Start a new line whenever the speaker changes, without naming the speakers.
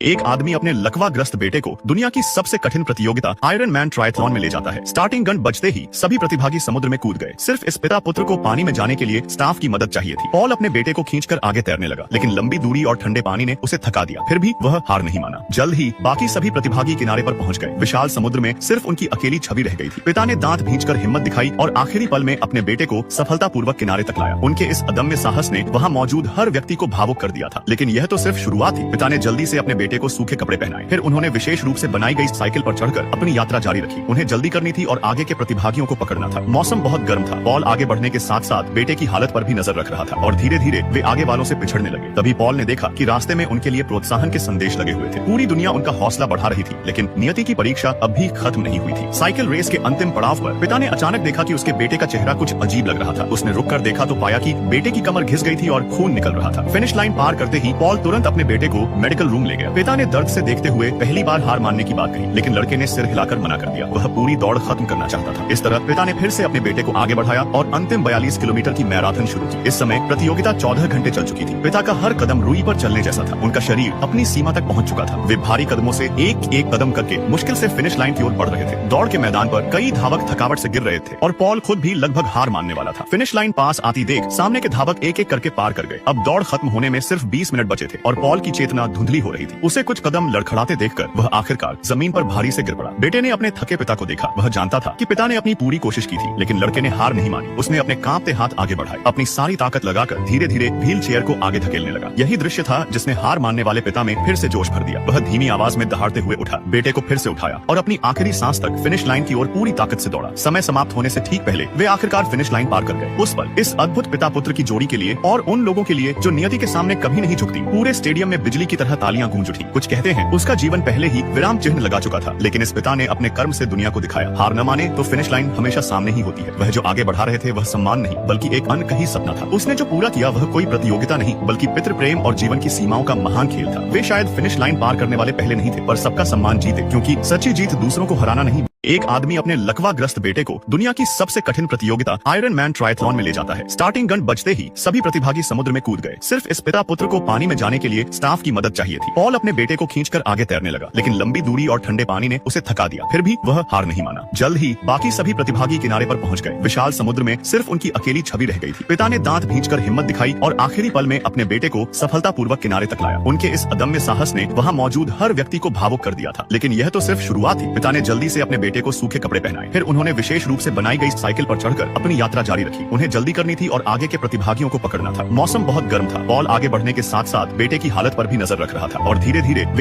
एक आदमी अपने लकवाग्रस्त बेटे को दुनिया की सबसे कठिन प्रतियोगिता आयरन मैन ट्रायथलॉन में ले जाता है। स्टार्टिंग गन बजते ही सभी प्रतिभागी समुद्र में कूद गए। सिर्फ इस पिता पुत्र को पानी में जाने के लिए स्टाफ की मदद चाहिए थी। पॉल अपने बेटे को खींचकर आगे तैरने लगा, लेकिन लंबी दूरी और ठंडे पानी ने उसे थका दिया। फिर भी वह हार नहीं माना। जल्द ही बाकी सभी प्रतिभागी किनारे पर पहुंच गए। विशाल समुद्र में सिर्फ उनकी अकेली छवि रह गई थी। पिता ने दांत भींचकर हिम्मत दिखाई और आखिरी पल में अपने बेटे को सफलतापूर्वक किनारे तक लाया। उनके इस अदम्य साहस ने वहाँ मौजूद हर व्यक्ति को भावुक कर दिया था। लेकिन यह तो सिर्फ शुरुआत थी। पिता ने जल्दी से अपने बेटे को सूखे कपड़े पहनाए। फिर उन्होंने विशेष रूप से बनाई गई साइकिल पर चढ़कर अपनी यात्रा जारी रखी। उन्हें जल्दी करनी थी और आगे के प्रतिभागियों को पकड़ना था। मौसम बहुत गर्म था। पॉल आगे बढ़ने के साथ साथ बेटे की हालत पर भी नजर रख रहा था और धीरे धीरे वे आगे वालों से पिछड़ने लगे। तभी पॉल ने देखा कि रास्ते में उनके लिए प्रोत्साहन के संदेश लगे हुए थे। पूरी दुनिया उनका हौसला बढ़ा रही थी, लेकिन नियति की परीक्षा अब भी खत्म नहीं हुई थी। साइकिल रेस के अंतिम पड़ाव पर पिता ने अचानक देखा कि उसके बेटे का चेहरा कुछ अजीब लग रहा था। उसने रुककर देखा तो पाया कि बेटे की कमर घिस गई थी और खून निकल रहा था। फिनिश लाइन पार करते ही पॉल तुरंत अपने बेटे को मेडिकल रूम ले गया। पिता ने दर्द से देखते हुए पहली बार हार मानने की बात कही, लेकिन लड़के ने सिर हिलाकर मना कर दिया। वह पूरी दौड़ खत्म करना चाहता था। इस तरह पिता ने फिर से अपने बेटे को आगे बढ़ाया और अंतिम 42 किलोमीटर की मैराथन शुरू की। इस समय प्रतियोगिता 14 घंटे चल चुकी थी। पिता का हर कदम रुई पर चलने जैसा था। उनका शरीर अपनी सीमा तक पहुंच चुका था। वे भारी कदमों से एक एक कदम करके मुश्किल से फिनिश लाइन की ओर बढ़ रहे थे। दौड़ के मैदान पर कई धावक थकावट से गिर रहे थे और पॉल खुद भी लगभग हार मानने वाला था। फिनिश लाइन पास आती देख सामने के धावक एक एक करके पार कर गए। अब दौड़ खत्म होने में सिर्फ 20 मिनट बचे थे और पॉल की चेतना धुंधली हो रही थी। उसे कुछ कदम लड़खड़ाते देखकर वह आखिरकार जमीन पर भारी से गिर पड़ा। बेटे ने अपने थके पिता को देखा। वह जानता था कि पिता ने अपनी पूरी कोशिश की थी, लेकिन लड़के ने हार नहीं मानी। उसने अपने कांपते हाथ आगे बढ़ाए, अपनी सारी ताकत लगाकर धीरे धीरे व्हील चेयर को आगे धकेलने लगा। यही दृश्य था जिसने हार मानने वाले पिता में फिर से जोश भर दिया। वह धीमी आवाज में दहाड़ते हुए उठा, बेटे को फिर से उठाया और अपनी आखिरी सांस तक फिनिश लाइन की ओर पूरी ताकत से दौड़ा। समय समाप्त होने से ठीक पहले वे आखिरकार फिनिश लाइन पार कर गए। उस पल इस अद्भुत पिता पुत्र की जोड़ी के लिए और उन लोगों के लिए जो नियति के सामने कभी नहीं झुकती, पूरे स्टेडियम में बिजली की तरह तालियां गूंज उठी। कुछ कहते हैं उसका जीवन पहले ही विराम चिन्ह लगा चुका था, लेकिन इस पिता ने अपने कर्म से दुनिया को दिखाया। हार न माने तो फिनिश लाइन हमेशा सामने ही होती है। वह जो आगे बढ़ा रहे थे वह सम्मान नहीं बल्कि एक अनकही सपना था। उसने जो पूरा किया वह कोई प्रतियोगिता नहीं बल्कि पितृ प्रेम और जीवन की सीमाओं का महान खेल था। वे शायद फिनिश लाइन पार करने वाले पहले नहीं थे, पर सबका सम्मान जीते, क्योंकि सच्ची जीत दूसरों को हराना नहीं। एक आदमी अपने लकवाग्रस्त बेटे को दुनिया की सबसे कठिन प्रतियोगिता आयरन मैन ट्रायथलॉन में ले जाता है। स्टार्टिंग गन बजते ही सभी प्रतिभागी समुद्र में कूद गए। सिर्फ इस पिता पुत्र को पानी में जाने के लिए स्टाफ की मदद चाहिए थी। पॉल अपने बेटे को खींचकर आगे तैरने लगा, लेकिन लंबी दूरी और ठंडे पानी ने उसे थका दिया। फिर भी वह हार नहीं माना। जल्द ही बाकी सभी प्रतिभागी किनारे पर पहुंच गए। विशाल समुद्र में सिर्फ उनकी अकेली छवि रह गई थी। पिता ने दांत भींचकर हिम्मत दिखाई और आखिरी पल में अपने बेटे को सफलतापूर्वक किनारे तक लाया। उनके इस अदम्य साहस ने वहाँ मौजूद हर व्यक्ति को भावुक कर दिया था। लेकिन यह तो सिर्फ शुरुआत थी। पिता ने जल्दी से अपने बेटे को सूखे कपड़े पहनाए। फिर उन्होंने विशेष रूप से बनाई गई साइकिल पर चढ़कर अपनी यात्रा जारी रखी। उन्हें जल्दी करनी थी और आगे के प्रतिभागियों को पकड़ना था। मौसम बहुत गर्म था। पॉल आगे बढ़ने के साथ साथ बेटे की हालत पर भी नजर रख रहा था और धीरे धीरे वे